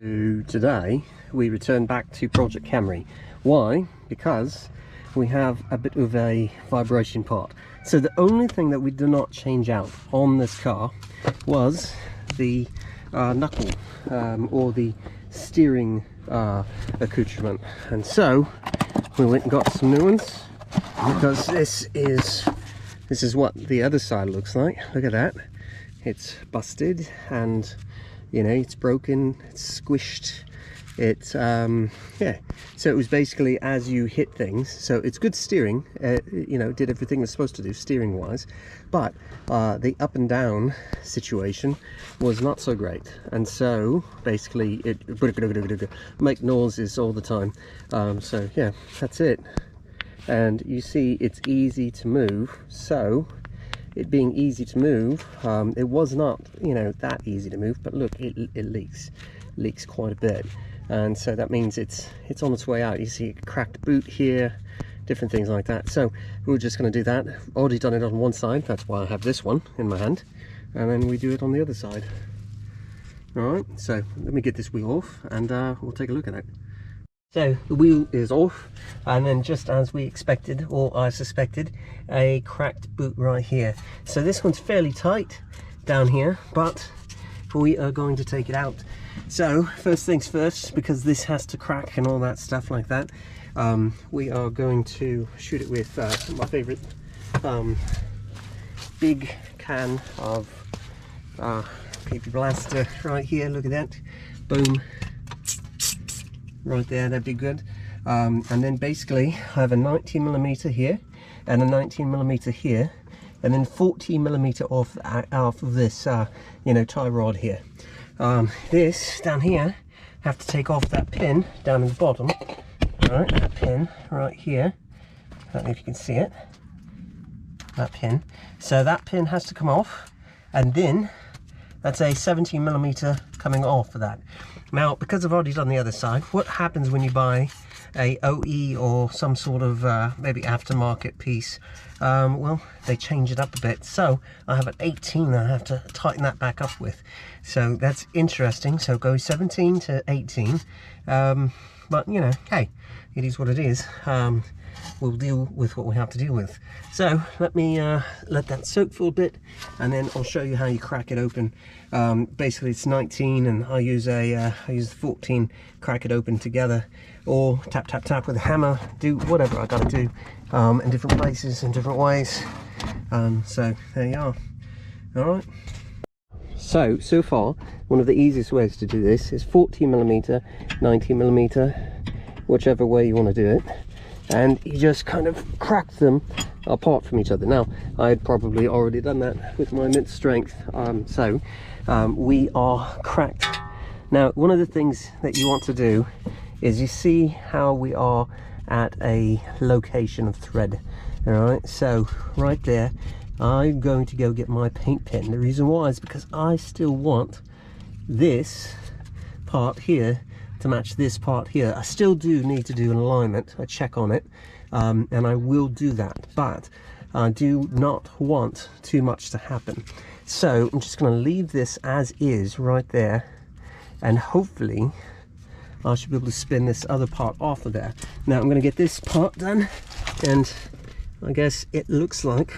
So today we return back to Project Camry. Why? Because we have a bit of a vibration part. So the only thing that we did not change out on this car was the knuckle or the steering accoutrement, and so we went and got some new ones, because this is what the other side looks like. Look at that, it's busted and you know, it's broken, it's squished, it's yeah, so it was basically as you hit things. So it's good steering, you know, did everything it's supposed to do steering wise, but the up and down situation was not so great, and so basically it make noises all the time. So yeah, that's it. And you see it's easy to move, so it being easy to move, it was not, you know, that easy to move, but look, it leaks quite a bit, and so that means it's on its way out. You see a cracked boot here, different things like that. So we're just going to do that. Already done it on one side, that's why I have this one in my hand, and then we do it on the other side. All right, so let me get this wheel off and we'll take a look at it. So the wheel is off, and then just as we expected, or I suspected, a cracked boot right here. So this one's fairly tight down here, but we are going to take it out. So first things first, because this has to crack and all that stuff like that, we are going to shoot it with my favorite big can of PP blaster right here. Look at that, boom, right there, that'd be good. And then basically I have a 19mm here and a 19mm here, and then 14mm off of this you know, tie rod here. This down here, have to take off that pin down in the bottom, right, that pin right here. I don't know if you can see it, that pin. So that pin has to come off, and then that's a 17mm coming off of that. Now, because I've already done the other side, what happens when you buy a OE or some sort of maybe aftermarket piece? Well, they change it up a bit. So I have an 18 that I have to tighten that back up with. So that's interesting. So go 17 to 18. But you know, hey, it is what it is. We'll deal with what we have to deal with. So let me let that soak for a bit, and then I'll show you how you crack it open. Basically it's 19 and I use the 14, crack it open together, or tap tap tap with a hammer, do whatever I gotta do in different places in different ways. So there you are. All right, so far one of the easiest ways to do this is 14mm, 19mm, whichever way you want to do it, and you just kind of crack them apart from each other. Now, I had probably already done that with my immense strength, so we are cracked. Now, one of the things that you want to do is, you see how we are at a location of thread, all right? So right there, I'm going to go get my paint pen. The reason why is because I still want this part here to match this part here. I still do need to do an alignment, a check on it, and I will do that, but I do not want too much to happen. So I'm just going to leave this as is right there, and hopefully I should be able to spin this other part off of there. Now I'm going to get this part done, and I guess it looks like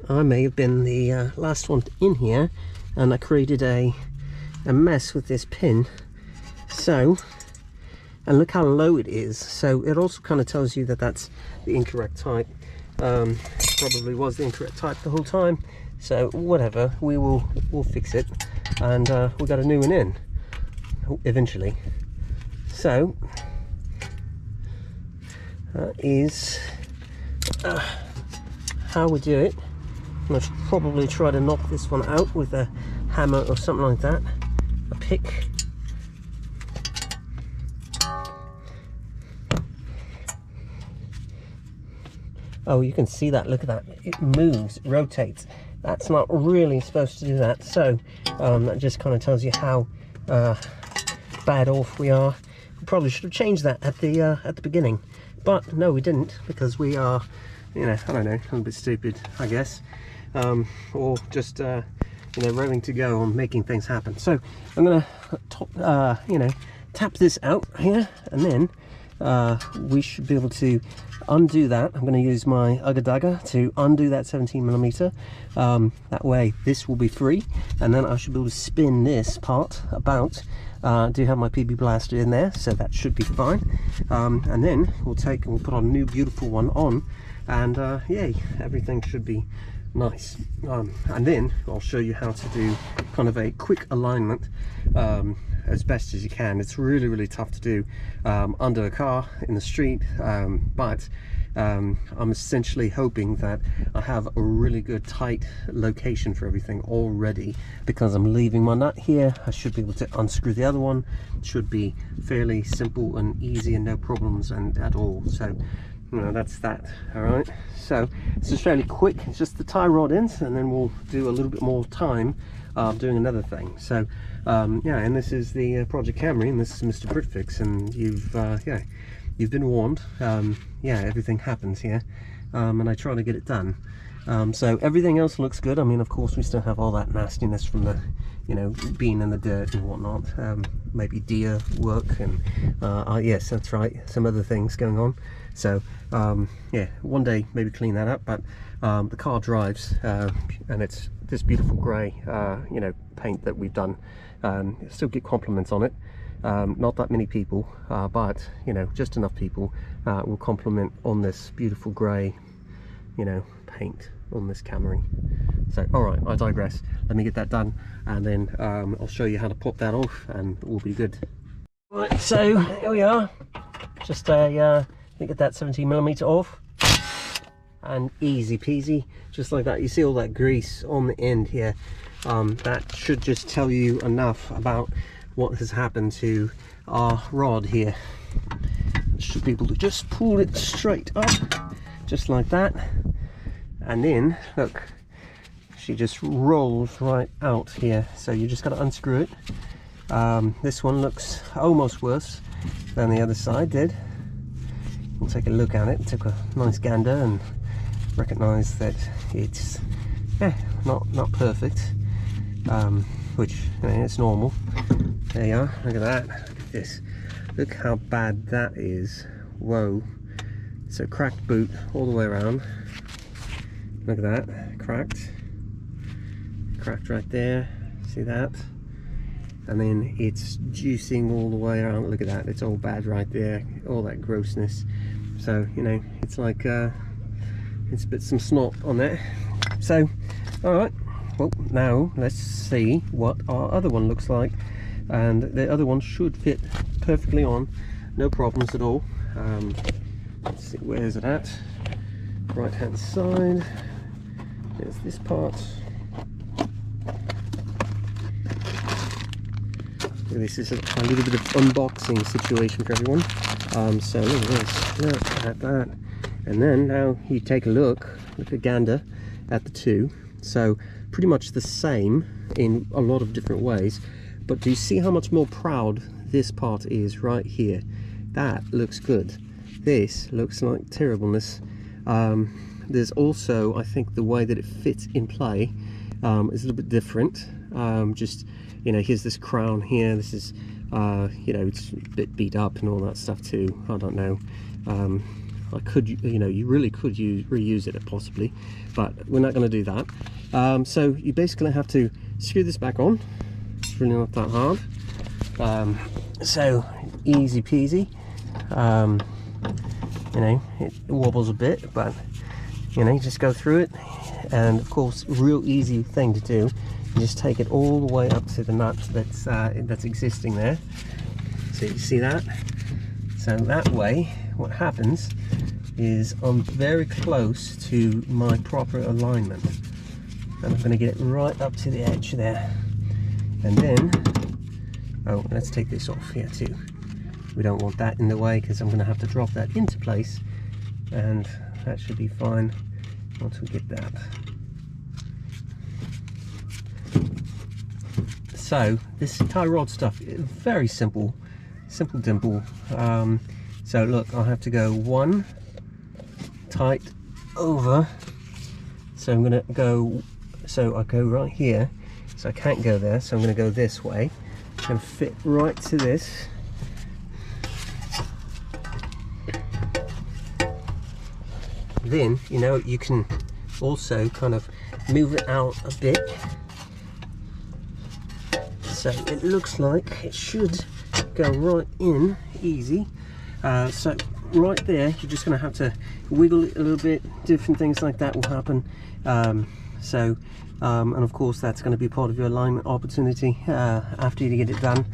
I may have been the last one in here, and I created a mess with this pin. So, and look how low it is. So it also kind of tells you that that's the incorrect type. Probably was the incorrect type the whole time. So whatever, we'll fix it, and we got a new one in eventually. So that is how we do it. I'm going to probably try to knock this one out with a hammer or something like that, a pick. Oh, you can see that, look at that, it moves, it rotates. That's not really supposed to do that. So that just kind of tells you how bad off we are. We probably should have changed that at the beginning, but no, we didn't, because we are, you know, I don't know, a little bit stupid, I guess, or just you know, raring to go on making things happen. So I'm gonna you know, tap this out here, and then we should be able to undo that. I'm going to use my Ugga Dagger to undo that 17mm. That way this will be free, and then I should be able to spin this part about. Do have my PB blaster in there, so that should be fine. And then we'll put on a new beautiful one on, and yay, everything should be nice. And then I'll show you how to do kind of a quick alignment as best as you can. It's really tough to do under a car in the street, but I'm essentially hoping that I have a really good tight location for everything already, because I'm leaving my nut here. I should be able to unscrew the other one. It should be fairly simple and easy and no problems and at all. So you know, that's that. All right, so this is fairly quick. It's just the tie rod ends, and then we'll do a little bit more time doing another thing. So yeah, and this is the Project Camry, and this is Mr. Britfix, and yeah, you've been warned. Yeah, everything happens here, and I try to get it done. So everything else looks good. I mean, of course, we still have all that nastiness from the, you know, being in the dirt and whatnot. Maybe deer work, and yes, that's right, some other things going on. So yeah, one day maybe clean that up. But the car drives, and it's this beautiful grey, you know, paint that we've done. Still get compliments on it. Not that many people, but you know, just enough people will compliment on this beautiful grey, you know, paint on this Camry. So all right, I digress. Let me get that done, and then I'll show you how to pop that off, and we'll be good. Right, so here we are. Just let me get that 17mm off, and easy peasy, just like that. You see all that grease on the end here. That should just tell you enough about what has happened to our rod here. Should be able to just pull it straight up, just like that, and then look, she just rolls right out here. So you just got to unscrew it. This one looks almost worse than the other side did. We'll take a look at it, take a nice gander, and recognize that it's not perfect, which, I mean, it's normal. There you are, look at that, look at this, look how bad that is. Whoa, so cracked boot all the way around. Look at that, cracked right there, see that? And then it's juicing all the way around. Look at that, it's all bad right there, all that grossness. So, you know, it's like it's a bit some snot on there. So all right, well, now let's see what our other one looks like, and the other one should fit perfectly on, no problems at all. Let's see, where is it at? Right hand side, there's this part. This is a little bit of unboxing situation for everyone. So look at this, look at that, and then now you take a look at gander at the two. So pretty much the same in a lot of different ways, but do you see how much more proud this part is right here? That looks good. This looks like terribleness. There's also, I think, the way that it fits in play is a little bit different. Just, you know, here's this crown here. This is, you know, it's a bit beat up and all that stuff too. I don't know. I could, you know, you really could reuse it possibly, but we're not going to do that. So you basically have to screw this back on. It's really not that hard. So easy peasy. You know, it wobbles a bit, but you know, you just go through it. And of course, real easy thing to do. You just take it all the way up to the nut that's existing there. So you see that? So that way, what happens is I'm very close to my proper alignment, and I'm going to get it right up to the edge there. And then, oh, let's take this off here too. We don't want that in the way, because I'm going to have to drop that into place, and that should be fine once we get that. So this tie rod stuff is very simple dimple. So look, I'll have to go one tight over. So I'm gonna go, so I go right here, so I can't go there, so I'm going to go this way. It's going to fit right to this. Then, you know, you can also kind of move it out a bit, so it looks like it should go right in easy. So right there, you're just going to have to wiggle it a little bit. Different things like that will happen. And of course that's going to be part of your alignment opportunity after you get it done.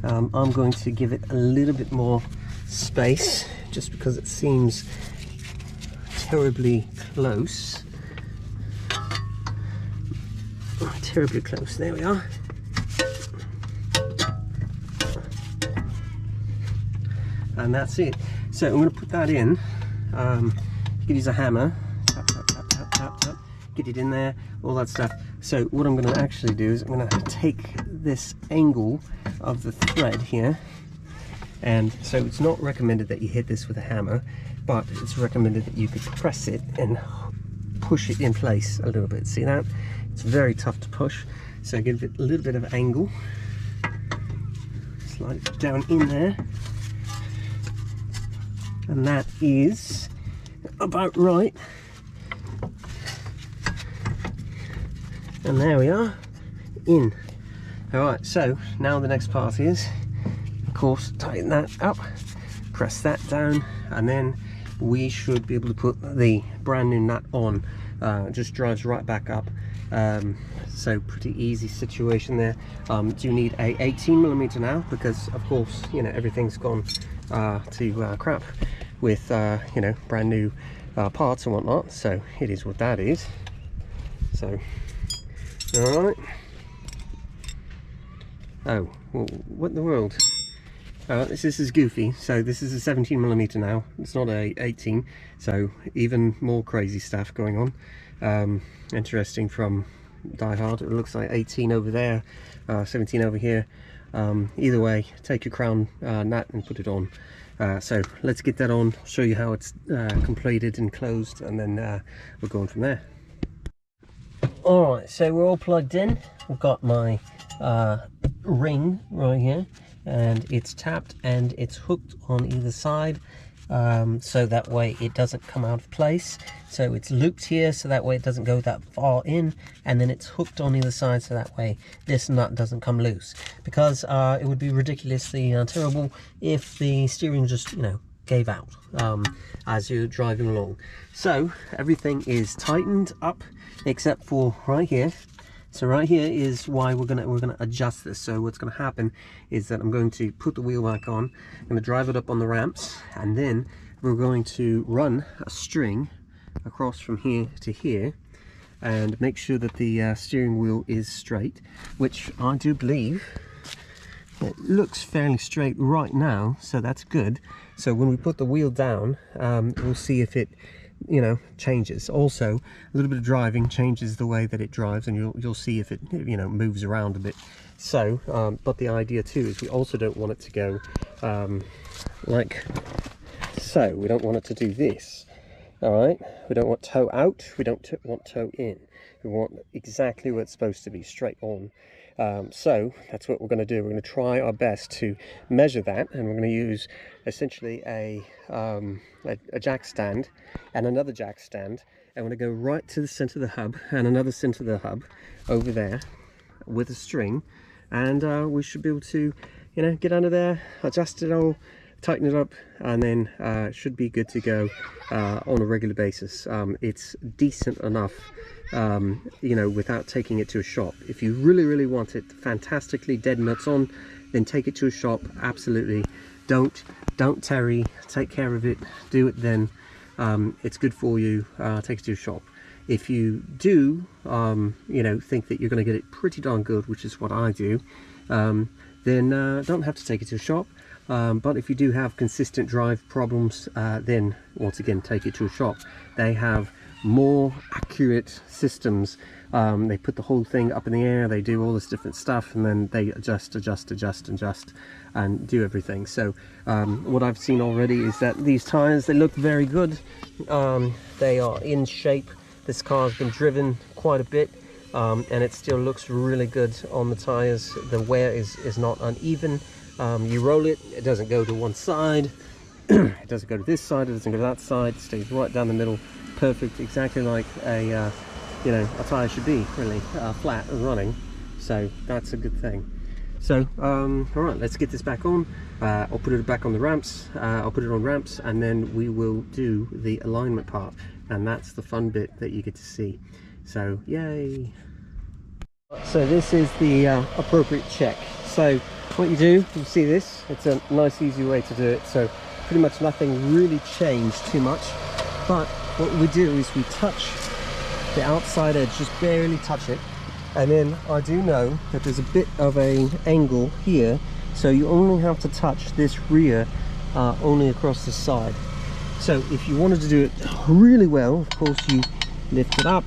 I'm going to give it a little bit more space just because it seems terribly close. Terribly close. There we are. And that's it. So I'm going to put that in. You can use a hammer, tap, tap, tap, tap, tap, tap, get it in there, all that stuff. So what I'm going to actually do is I'm going to take this angle of the thread here, and so it's not recommended that you hit this with a hammer, but it's recommended that you could press it and push it in place a little bit. See that? It's very tough to push, so give it a little bit of angle, slide it down in there, and that is about right. And there we are, in. Alright, so now the next part is, of course, tighten that up, press that down, and then we should be able to put the brand new nut on. It just drives right back up. So pretty easy situation there. Do you need a 18mm now? Because of course, you know, everything's gone to crap with you know, brand new parts and whatnot, so it is what that is. So all right. Oh, well, what in the world? This is goofy. So this is a 17mm now, it's not a 18, so even more crazy stuff going on. Interesting from Die Hard. It looks like 18 over there, 17 over here. Either way, take your crown nut and put it on. So let's get that on, show you how it's completed and closed, and then we're going from there. Alright, so we're all plugged in. I've got my ring right here, and it's tapped and it's hooked on either side, so that way it doesn't come out of place. So it's looped here, so that way it doesn't go that far in, and then it's hooked on either side, so that way this nut doesn't come loose, because it would be ridiculously terrible if the steering just, you know, gave out as you're driving along. So everything is tightened up except for right here. So right here is why we're gonna adjust this. So what's gonna happen is that I'm going to put the wheel back on, I'm gonna drive it up on the ramps, and then we're going to run a string across from here to here and make sure that the steering wheel is straight, which I do believe it looks fairly straight right now, so that's good. So when we put the wheel down, we'll see if it, you know, changes. Also, a little bit of driving changes the way that it drives, and you'll see if it, you know, moves around a bit. So but the idea too is we also don't want it to go like so. We don't want it to do this. All right, we don't want toe out, we don't want toe in. We want exactly where it's supposed to be, straight on. So that's what we're going to do. We're going to try our best to measure that, and we're going to use essentially a jack stand and another jack stand, and we're going to go right to the center of the hub and another center of the hub over there with a string, and we should be able to, you know, get under there, adjust it all, tighten it up, and then it should be good to go on a regular basis. It's decent enough, you know, without taking it to a shop. If you really want it fantastically dead nuts on, then take it to a shop. Absolutely. Don't tarry, take care of it, do it then. It's good for you. Take it to a shop. If you do, you know, think that you're going to get it pretty darn good, which is what I do, then don't have to take it to a shop. But if you do have consistent drive problems, then once again, take it to a shop. They have more accurate systems. They put the whole thing up in the air, they do all this different stuff, and then they adjust and do everything. So what I've seen already is that these tires, they look very good. They are in shape. This car has been driven quite a bit, and it still looks really good on the tires. The wear is not uneven. You roll it, it doesn't go to one side, it doesn't go to this side, it doesn't go to that side, it stays right down the middle, perfect, exactly like a you know, a tire should be, really, flat and running. So that's a good thing. So all right, let's get this back on. I'll put it back on the ramps, I'll put it on ramps, and then we will do the alignment part, and that's the fun bit that you get to see. So yay. So this is the appropriate check. So what you do, you see this, it's a nice easy way to do it. So pretty much nothing really changed too much, but what we do is we touch the outside edge, just barely touch it, and then I do know that there's a bit of an angle here, so you only have to touch this rear only across the side. So if you wanted to do it really well, of course you lift it up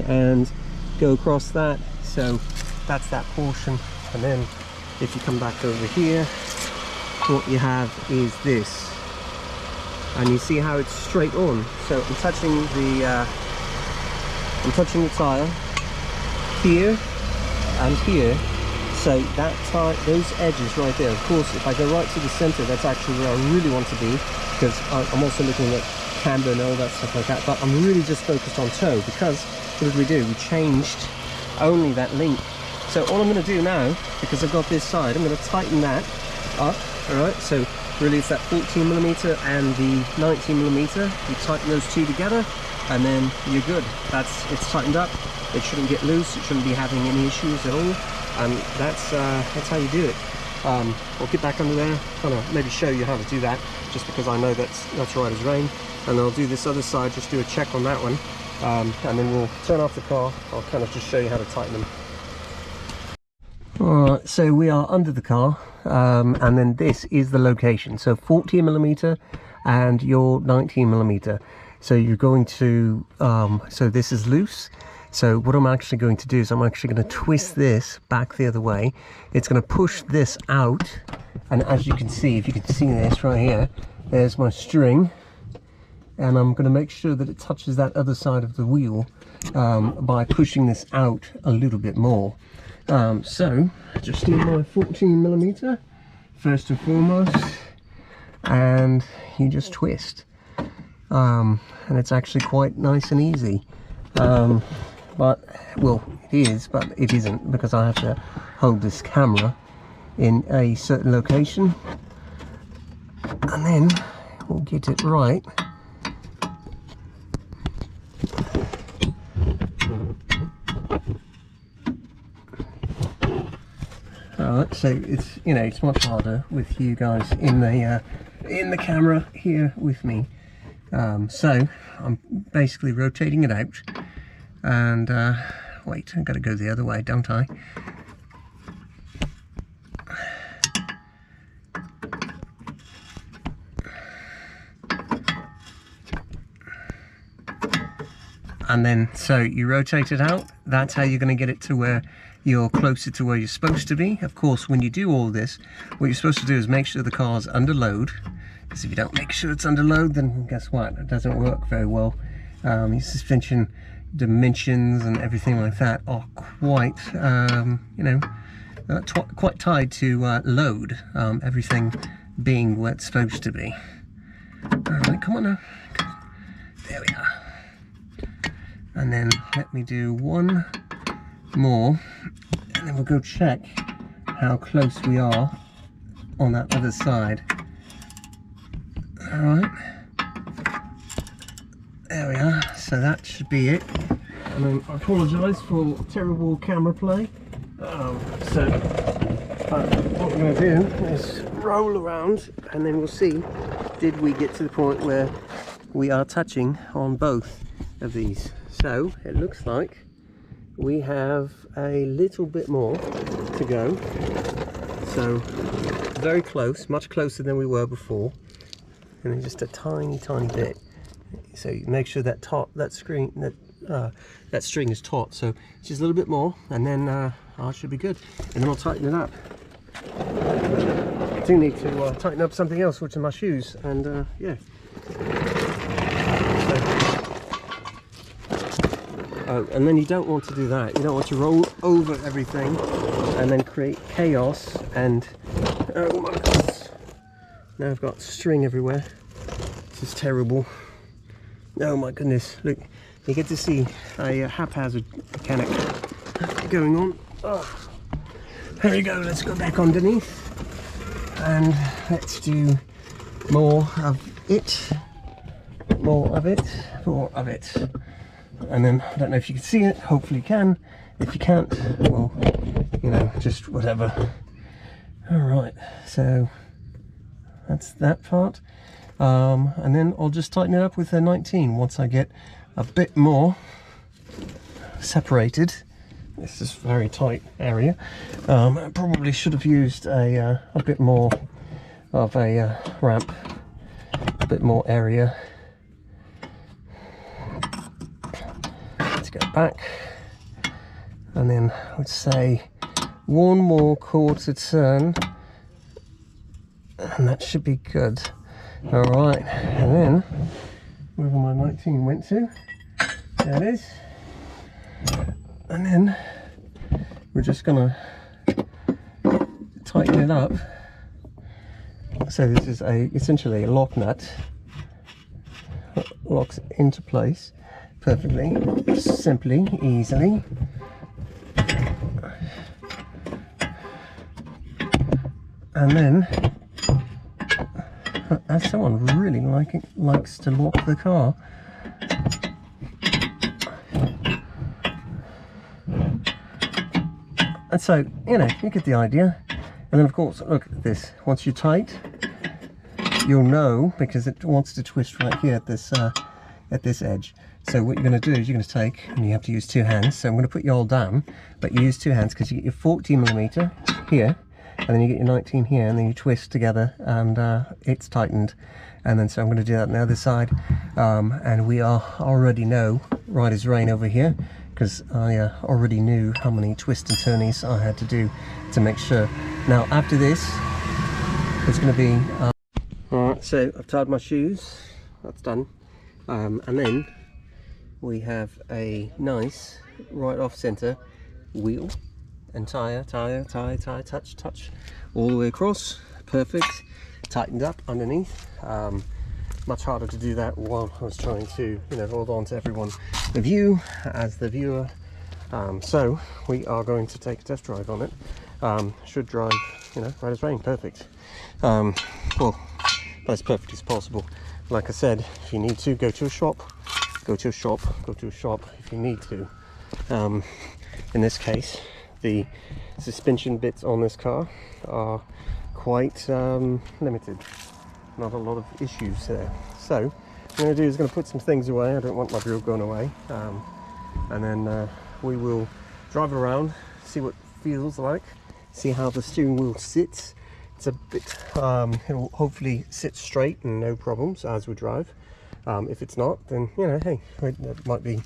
and go across that. So that's that portion, and then if you come back over here, what you have is this, and you see how it's straight on. So I'm touching the tire here and here, so that tire, those edges right there. Of course, if I go right to the center, that's actually where I really want to be, because I'm also looking at camber and all that stuff like that, but I'm really just focused on toe, because what did we do? We changed only that link. So all I'm going to do now, because I've got this side, I'm going to tighten that up. All right, so really it's that 14mm and the 19mm. You tighten those two together, and then you're good. It's tightened up. It shouldn't get loose. It shouldn't be having any issues at all. And that's how you do it. I'll get back under there, kind of maybe show you how to do that, just because I know that's right as rain. And I'll do this other side, just do a check on that one, and then we'll turn off the car. I'll kind of just show you how to tighten them. Alright, so we are under the car, and then this is the location. So 14mm and your 19mm. So you're going to, so this is loose. So what I'm actually going to do is I'm actually going to twist this back the other way. It's going to push this out, and as you can see, if you can see this right here, there's my string, and I'm going to make sure that it touches that other side of the wheel by pushing this out a little bit more. So just need my 14mm first and foremost, and you just twist, and it's actually quite nice and easy. But well, it is, but it isn't, because I have to hold this camera in a certain location, and then we'll get it right. Alright, so it's, you know, it's much harder with you guys in the camera here with me. So I'm basically rotating it out, and wait, I've got to go the other way, don't I? And then, so you rotate it out. That's how you're going to get it to where you're closer to where you're supposed to be. Of course, when you do all this, what you're supposed to do is make sure the car's under load, because if you don't make sure it's under load, then guess what? It doesn't work very well. Your suspension dimensions and everything like that are quite, you know, quite tied to load, everything being where it's supposed to be. Alright, come on now. There we are. And then let me do one more, and then we'll go check how close we are on that other side. Alright, there we are, so that should be it. And then I apologise for terrible camera play. So what we're going to do is roll around, and then we'll see, did we get to the point where we are touching on both of these. So it looks like we have a little bit more to go. So very close, much closer than we were before, and then just a tiny bit. So you make sure that that string is taut. So just a little bit more, and then I should be good. And then I'll tighten it up. I do need to tighten up something else, which are my shoes, and yeah. Oh, and then you don't want to do that. You don't want to roll over everything and then create chaos. And oh my goodness, now I've got string everywhere. This is terrible. Oh my goodness, look, you get to see a haphazard mechanic going on. Oh. There we go, let's go back underneath and let's do more of it, more of it, more of it. And then, I don't know if you can see it, hopefully you can. If you can't, well, you know, just whatever. Alright, so that's that part. And then I'll just tighten it up with a 19 once I get a bit more separated. This is a very tight area. I probably should have used a bit more of a ramp, a bit more area. Let's go back, and then let's say one more quarter turn, and that should be good. All right, and then wherever my 19 went to, there it is. And then we're just gonna tighten it up. So this is essentially a lock nut, locks into place perfectly, simply, easily. And then, as someone really likes to lock the car, and so, you know, you get the idea. And then of course, look at this, once you're tight, you'll know, because it wants to twist right here at this edge. So what you're going to do is you're going to take, and you have to use two hands, so I'm going to put you all down, but you use two hands because you get your 14mm here, and then you get your 19 here, and then you twist together, and it's tightened. And then so I'm going to do that on the other side, and we already know right as rain over here, because I already knew how many twists and turnies I had to do to make sure. Now after this, it's going to be alright, so I've tied my shoes, that's done, and then we have a nice right off center wheel and tie, touch all the way across, perfect, tightened up underneath. Much harder to do that while I was trying to, you know, hold on to everyone, the view as the viewer. So we are going to take a test drive on it. Should drive, you know, right as rain, perfect. Well, as perfect as possible. Like I said, if you need to go to a shop, go to a shop if you need to. In this case, the suspension bits on this car are quite limited. Not a lot of issues there. So what I'm going to do is going to put some things away. I don't want my drill going away. And then we will drive around, see what it feels like, see how the steering wheel sits. It's a bit, it'll hopefully sit straight and no problems as we drive. If it's not, then, you know, hey, that might be you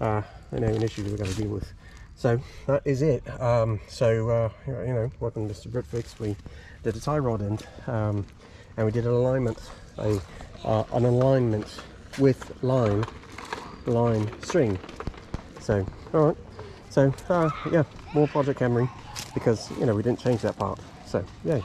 know, an issue that we're going to deal with. So that is it. You know, welcome to Mr. Britfix. We did a tie rod end, and we did an alignment, an alignment with line string. So all right, so yeah, more Project Camry, because, you know, we didn't change that part. So yay.